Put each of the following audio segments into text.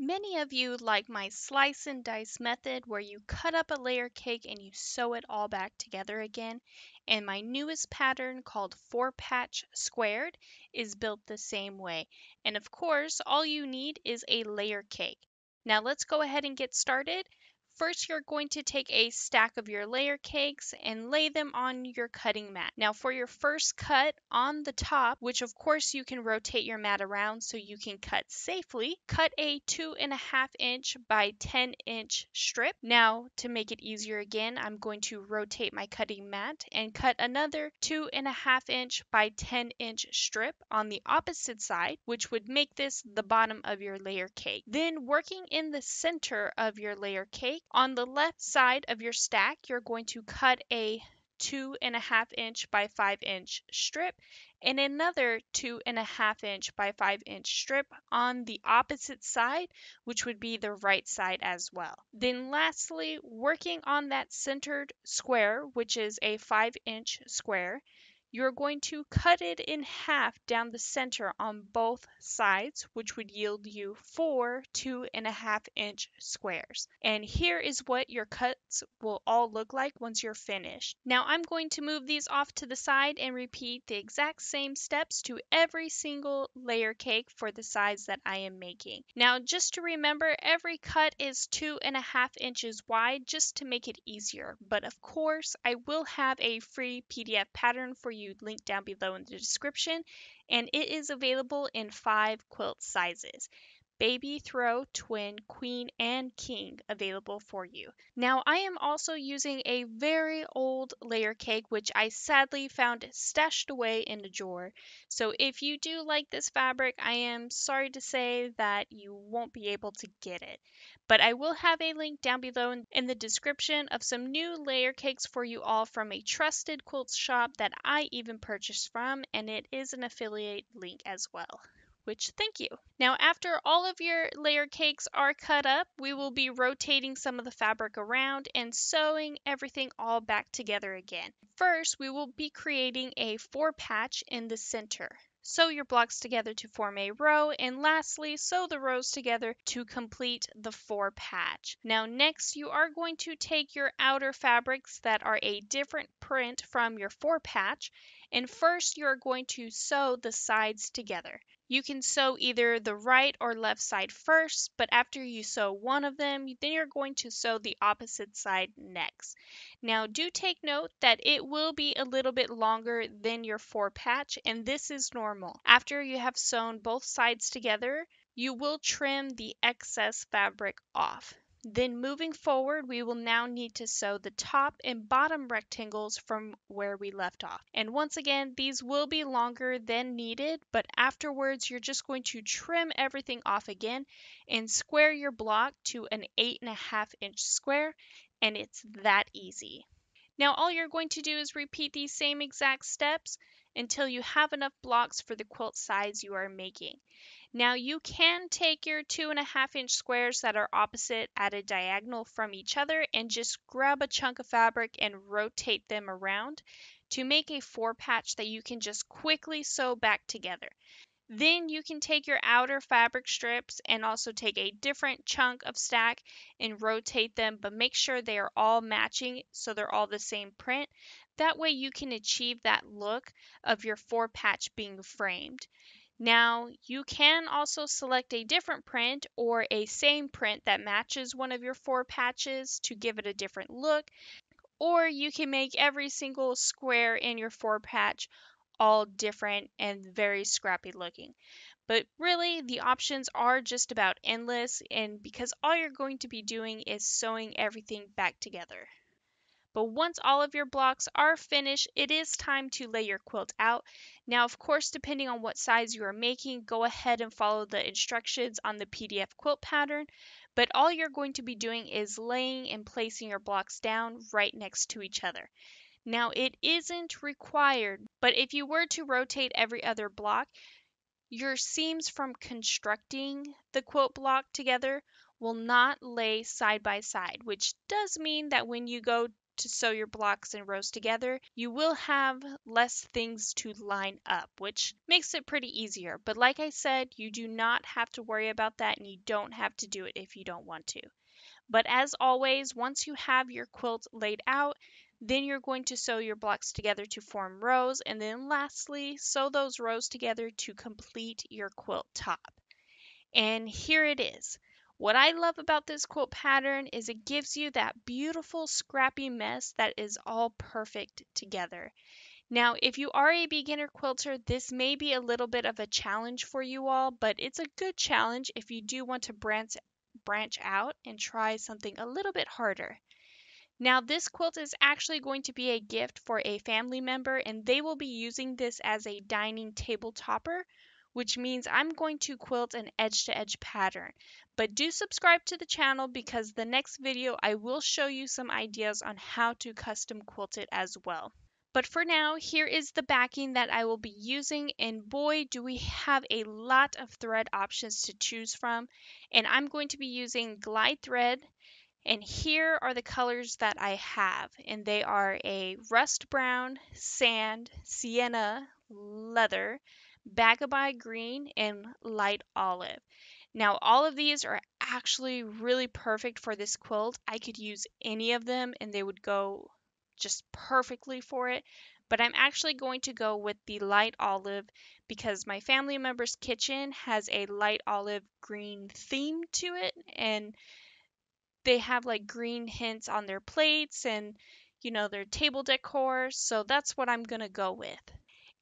Many of you like my slice and dice method where you cut up a layer cake and you sew it all back together again. And my newest pattern called 4-patch squared is built the same way. And of course, all you need is a layer cake. Now let's go ahead and get started. First, you're going to take a stack of your layer cakes and lay them on your cutting mat. Now for your first cut on the top, which of course you can rotate your mat around so you can cut safely, cut a 2.5-inch by 10-inch strip. Now to make it easier again, I'm going to rotate my cutting mat and cut another 2.5-inch by 10-inch strip on the opposite side, which would make this the bottom of your layer cake. Then working in the center of your layer cake, on the left side of your stack, you're going to cut a 2.5-inch by 5-inch strip and another 2.5-inch by 5-inch strip on the opposite side, which would be the right side as well. Then lastly, working on that centered square, which is a 5-inch square, you're going to cut it in half down the center on both sides, which would yield you 4 2.5-inch squares. And here is what your cuts will all look like once you're finished. Now I'm going to move these off to the side and repeat the exact same steps to every single layer cake for the size that I am making. Now just to remember, every cut is 2.5 inches wide just to make it easier. But of course, I will have a free PDF pattern for you linked down below in the description, and it is available in 5 quilt sizes: baby, throw, twin, queen, and king available for you. Now I am also using a very old layer cake which I sadly found stashed away in a drawer. So if you do like this fabric, I am sorry to say that you won't be able to get it. But I will have a link down below in the description of some new layer cakes for you all from a trusted quilt shop that I even purchased from, and it is an affiliate link as well, which thank you. Now after all of your layer cakes are cut up, we will be rotating some of the fabric around and sewing everything all back together again. First, we will be creating a 4-patch in the center. Sew your blocks together to form a row, and lastly, sew the rows together to complete the 4-patch. Now next, you are going to take your outer fabrics that are a different print from your 4-patch, and first you are going to sew the sides together. You can sew either the right or left side first, but after you sew one of them, then you're going to sew the opposite side next. Now do take note that it will be a little bit longer than your 4-patch, and this is normal. After you have sewn both sides together, you will trim the excess fabric off. Then moving forward, we will now need to sew the top and bottom rectangles from where we left off. And once again, these will be longer than needed, but afterwards you're just going to trim everything off again and square your block to an 8.5-inch square, and it's that easy. Now all you're going to do is repeat these same exact steps until you have enough blocks for the quilt size you are making. Now you can take your 2.5-inch squares that are opposite at a diagonal from each other and just grab a chunk of fabric and rotate them around to make a 4-patch that you can just quickly sew back together. Then you can take your outer fabric strips and also take a different chunk of stack and rotate them, but make sure they are all matching so they're all the same print. That way you can achieve that look of your 4-patch being framed. Now, you can also select a different print or a same print that matches one of your 4-patches to give it a different look, or you can make every single square in your 4-patch all different and very scrappy looking. But really, the options are just about endless, and because all you're going to be doing is sewing everything back together. But once all of your blocks are finished, it is time to lay your quilt out. Now, of course, depending on what size you are making, go ahead and follow the instructions on the PDF quilt pattern. But all you're going to be doing is laying and placing your blocks down right next to each other. Now, it isn't required, but if you were to rotate every other block, your seams from constructing the quilt block together will not lay side by side, which does mean that when you go to sew your blocks and rows together, you will have less things to line up, which makes it pretty easier. But like I said, you do not have to worry about that, and you don't have to do it if you don't want to. But as always, once you have your quilt laid out, then you're going to sew your blocks together to form rows, and then lastly, sew those rows together to complete your quilt top. And here it is. What I love about this quilt pattern is it gives you that beautiful scrappy mess that is all perfect together. Now, if you are a beginner quilter, this may be a little bit of a challenge for you all, but it's a good challenge if you do want to branch out and try something a little bit harder. Now, this quilt is actually going to be a gift for a family member, and they will be using this as a dining table topper, which means I'm going to quilt an edge-to-edge pattern. But do subscribe to the channel because the next video I will show you some ideas on how to custom quilt it as well. But for now, here is the backing that I will be using, and boy, do we have a lot of thread options to choose from. And I'm going to be using glide thread, and here are the colors that I have, and they are a rust brown, sand, sienna, leather, Bagabye green, and light olive. Now, all of these are actually really perfect for this quilt. I could use any of them and they would go just perfectly for it. But I'm actually going to go with the light olive because my family member's kitchen has a light olive green theme to it, and they have like green hints on their plates and their table decor, so that's what I'm gonna go with.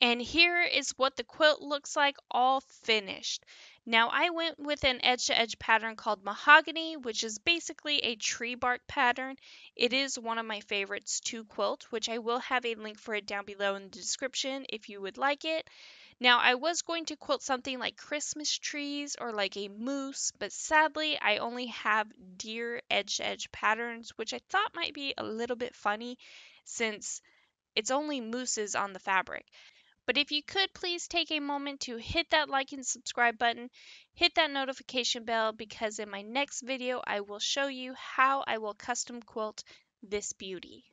And here is what the quilt looks like all finished. Now I went with an edge-to-edge pattern called Mahogany, which is basically a tree bark pattern. It is one of my favorites to quilt, which I will have a link for it down below in the description if you would like it. Now, I was going to quilt something like Christmas trees or like a moose, but sadly, I only have deer edge-to-edge patterns, which I thought might be a little bit funny since it's only mooses on the fabric. But if you could please take a moment to hit that like and subscribe button, hit that notification bell because in my next video I will show you how I will custom quilt this beauty.